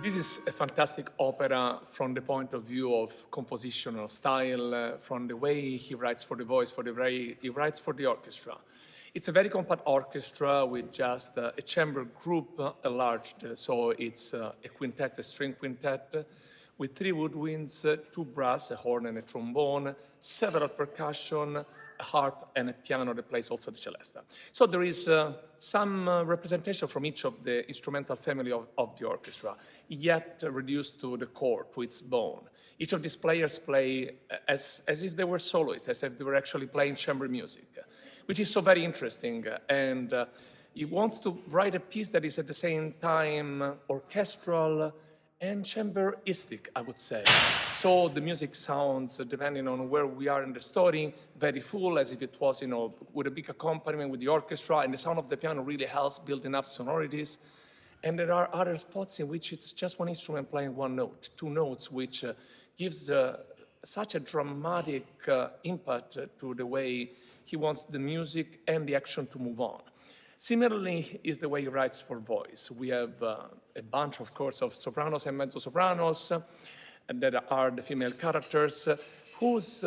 This is a fantastic opera from the point of view of compositional style, from the way he writes for the voice, for the way he writes for the orchestra. It's a very compact orchestra with just a chamber group enlarged, so it's a quintet, a string quintet, with 3 woodwinds, 2 brass, a horn and a trombone, several percussion, a harp and a piano that plays also the celesta. So there is some representation from each of the instrumental family of the orchestra, yet reduced to the core, to its bone. Each of these players play as if they were soloists, as if they were actually playing chamber music, which is so very interesting. And he wants to write a piece that is at the same time orchestral and chamberistic, I would say. So the music sounds, depending on where we are in the story, very full, as if it was, with a big accompaniment with the orchestra, and the sound of the piano really helps building up sonorities. And there are other spots in which it's just one instrument playing one note, 2 notes, which gives such a dramatic impact to the way he wants the music and the action to move on. Similarly is the way he writes for voice. We have a bunch, of course, of sopranos and mezzo-sopranos that are the female characters whose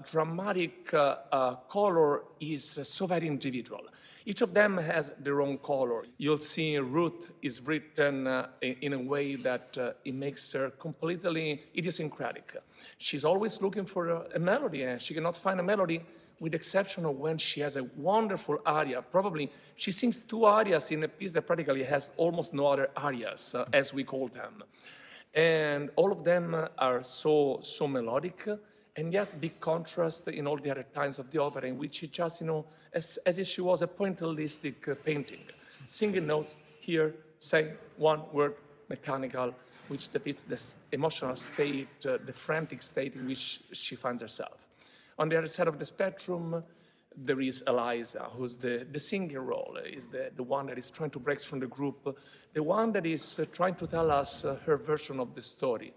dramatic color is so very individual. Each of them has their own color. You'll see Ruth is written in a way that it makes her completely idiosyncratic. She's always looking for a melody, and she cannot find a melody, with the exception of when she has a wonderful aria. Probably she sings 2 arias in a piece that practically has almost no other arias, as we call them. And all of them are so melodic, and yet big contrast in all the other times of the opera, in which she just, as if she was a pointillistic painting. Singing notes here, say one word, mechanical, which depicts the emotional state, the frantic state in which she finds herself. On the other side of the spectrum, there is Eliza, who's the singing role, is the one that is trying to break from the group, the one that is trying to tell us her version of the story.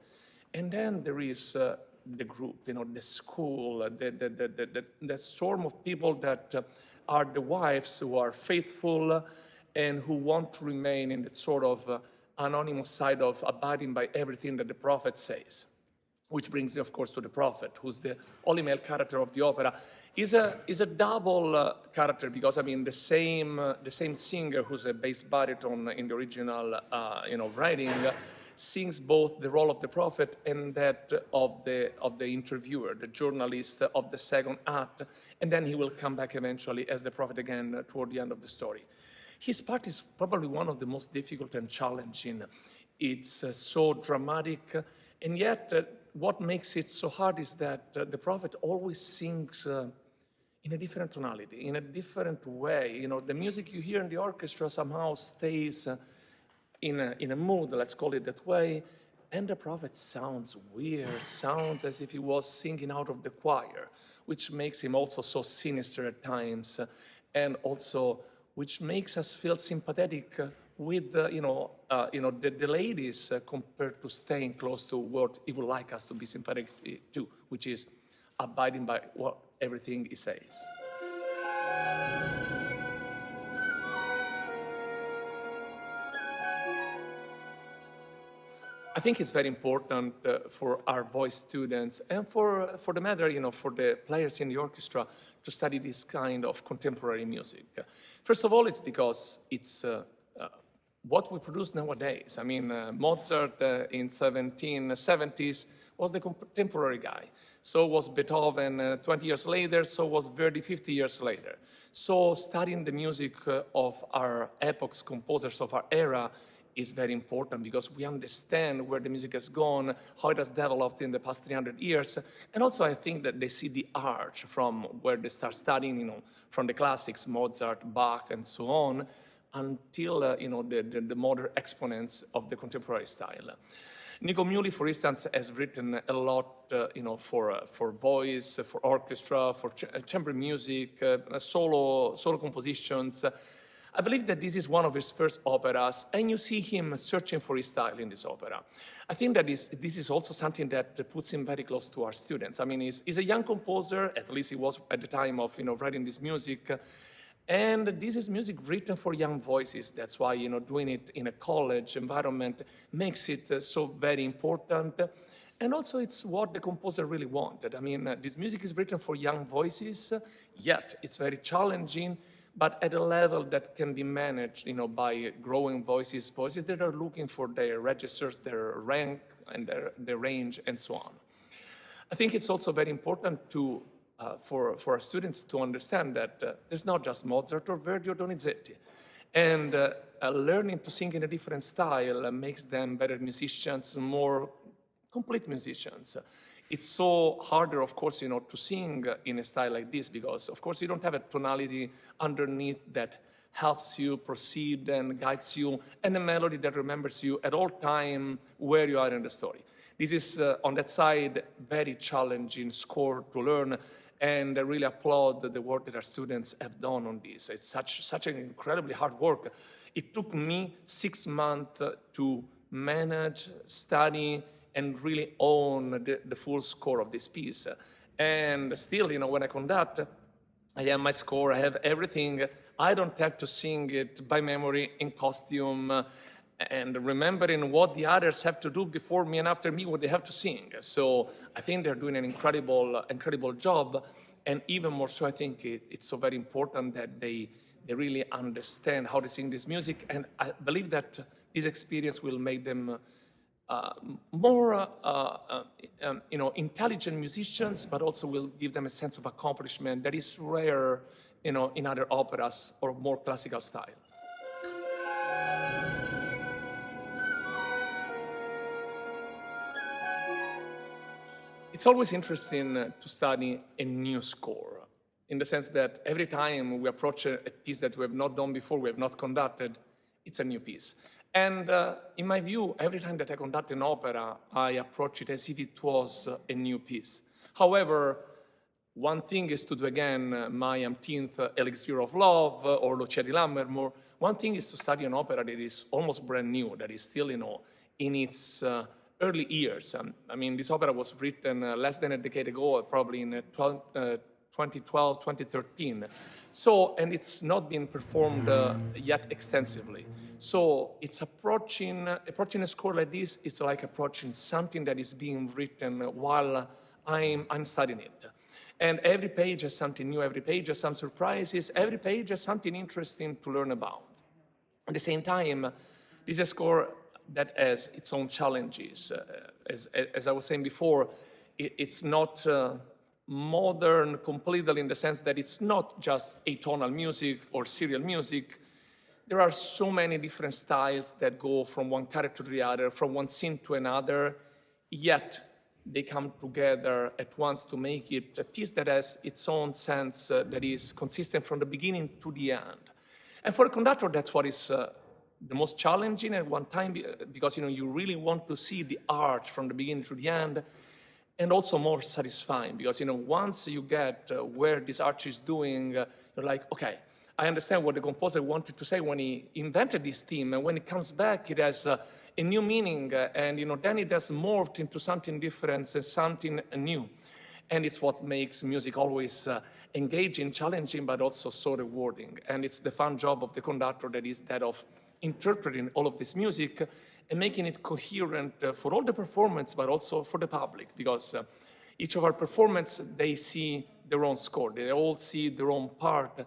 And then there is the group, the school, the swarm of people that are the wives who are faithful and who want to remain in that sort of anonymous side of abiding by everything that the prophet says. Which brings me, of course, to the prophet, who's the only male character of the opera. Is a double character because, the same singer, who's a bass baritone in the original, writing, sings both the role of the prophet and that of the interviewer, the journalist of the second act, and then he will come back eventually as the prophet again toward the end of the story. His part is probably one of the most difficult and challenging. It's so dramatic, and yet what makes it so hard is that the prophet always sings in a different tonality, in a different way. The music you hear in the orchestra somehow stays in a mood, let's call it that way, and the prophet sounds weird, sounds as if he was singing out of the choir, which makes him also so sinister at times, and also which makes us feel sympathetic with the ladies compared to staying close to what he would like us to be sympathetic to, which is abiding by everything he says. I think it's very important for our voice students and for the matter, for the players in the orchestra to study this kind of contemporary music. First of all, it's because it's what we produce nowadays. Mozart in 1770s was the contemporary guy. So was Beethoven 20 years later, so was Verdi 50 years later. So studying the music of our epochs, composers of our era, is very important because we understand where the music has gone, how it has developed in the past 300 years. And also I think that they see the arch from where they start studying, from the classics, Mozart, Bach, and so on, until the modern exponents of the contemporary style. Nico Muhly, for instance, has written a lot, for voice, for orchestra, for chamber music, solo compositions. I believe that this is one of his first operas, and you see him searching for his style in this opera. I think that this is also something that puts him very close to our students. He's a young composer, at least he was at the time of writing this music, And this is music written for young voices. That's why, doing it in a college environment makes it so very important. And also it's what the composer really wanted. I mean, this music is written for young voices, yet it's very challenging, but at a level that can be managed, by growing voices that are looking for their registers, their rank, and their range, and so on. I think it's also very important for our students to understand that there's not just Mozart or Verdi or Donizetti. And learning to sing in a different style makes them better musicians, more complete musicians. It's so harder, of course, to sing in a style like this because, of course, you don't have a tonality underneath that helps you proceed and guides you, and a melody that remembers you at all time where you are in the story. This is, on that side, very challenging score to learn, and I really applaud the work that our students have done on this. It's such an incredibly hard work. It took me 6 months to manage, study, and really own the full score of this piece. And still, when I conduct, I have my score, I have everything. I don't have to sing it by memory in costume and remembering what the others have to do before me and after me, what they have to sing. So I think they're doing an incredible job. And even more so, I think it's so very important that they really understand how to sing this music. And I believe that this experience will make them more intelligent musicians, but also will give them a sense of accomplishment that is rare, in other operas or more classical style. It's always interesting to study a new score, in the sense that every time we approach a piece that we have not done before, we have not conducted, it's a new piece. And in my view, every time that I conduct an opera, I approach it as if it was a new piece. However, one thing is to do again my umpteenth Elixir of Love or Lucia di Lammermoor. One thing is to study an opera that is almost brand new, that is still, in its early years. I mean, this opera was written less than a decade ago, probably in 2012, 2013. So, and it's not been performed yet extensively. So it's approaching a score like this, it's like approaching something that is being written while I'm studying it. And every page has something new, every page has some surprises, every page has something interesting to learn about. At the same time, this is a score that has its own challenges. As I was saying before, it's not modern completely in the sense that it's not just atonal music or serial music. There are so many different styles that go from one character to the other, from one scene to another, yet they come together at once to make it a piece that has its own sense that is consistent from the beginning to the end. And for a conductor, that's what is the most challenging at one time, because you really want to see the art from the beginning to the end, and also more satisfying, because once you get where this art is doing, you're like, okay, I understand what the composer wanted to say when he invented this theme, and when it comes back, it has a new meaning, and then it has morphed into something different and something new. And it's what makes music always engaging, challenging, but also so rewarding. And it's the fun job of the conductor, that is that of interpreting all of this music and making it coherent for all the performance, but also for the public, because each of our performances, they see their own score, they all see their own part.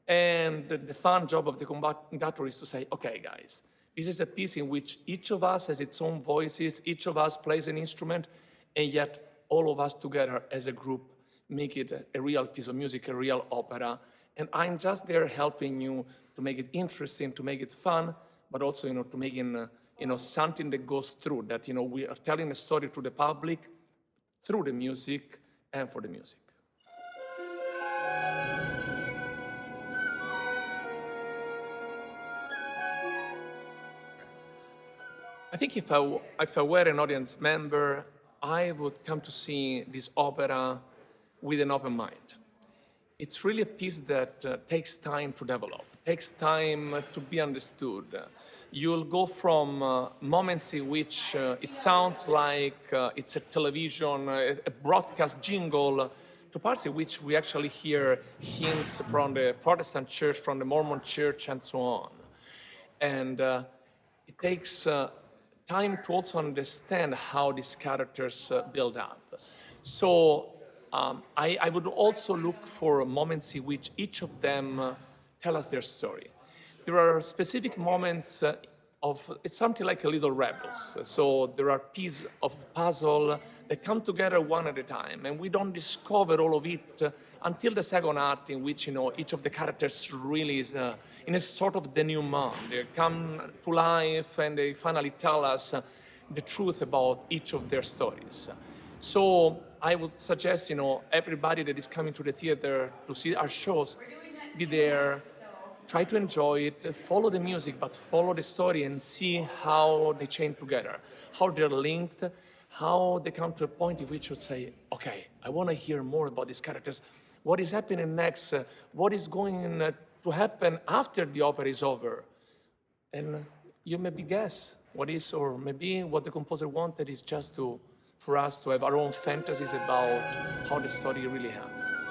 And the fun job of the conductor is to say, okay, guys, this is a piece in which each of us has its own voices, each of us plays an instrument, and yet all of us together as a group make it a real piece of music, a real opera. And I'm just there helping you to make it interesting, to make it fun, but also, to make it, something that goes through, that, we are telling a story to the public through the music and for the music. I think if I were an audience member, I would come to see this opera with an open mind. It's really a piece that takes time to develop, takes time to be understood. You'll go from moments in which it sounds like it's a television, a broadcast jingle, to parts in which we actually hear hints from the Protestant church, from the Mormon church, and so on. And it takes time to also understand how these characters build up. So I would also look for moments in which each of them tell us their story. There are specific moments it's something like a little rebels. So there are pieces of puzzle that come together one at a time, and we don't discover all of it until the second act, in which each of the characters really is in a sort of denouement. They come to life and they finally tell us the truth about each of their stories. So I would suggest everybody that is coming to the theater to see our shows, be there. Try to enjoy it, follow the music, but follow the story and see how they chain together, how they're linked, how they come to a point in which you say, okay, I want to hear more about these characters. What is happening next? What is going to happen after the opera is over? And you maybe guess what is, or maybe what the composer wanted is just for us to have our own fantasies about how the story really ends.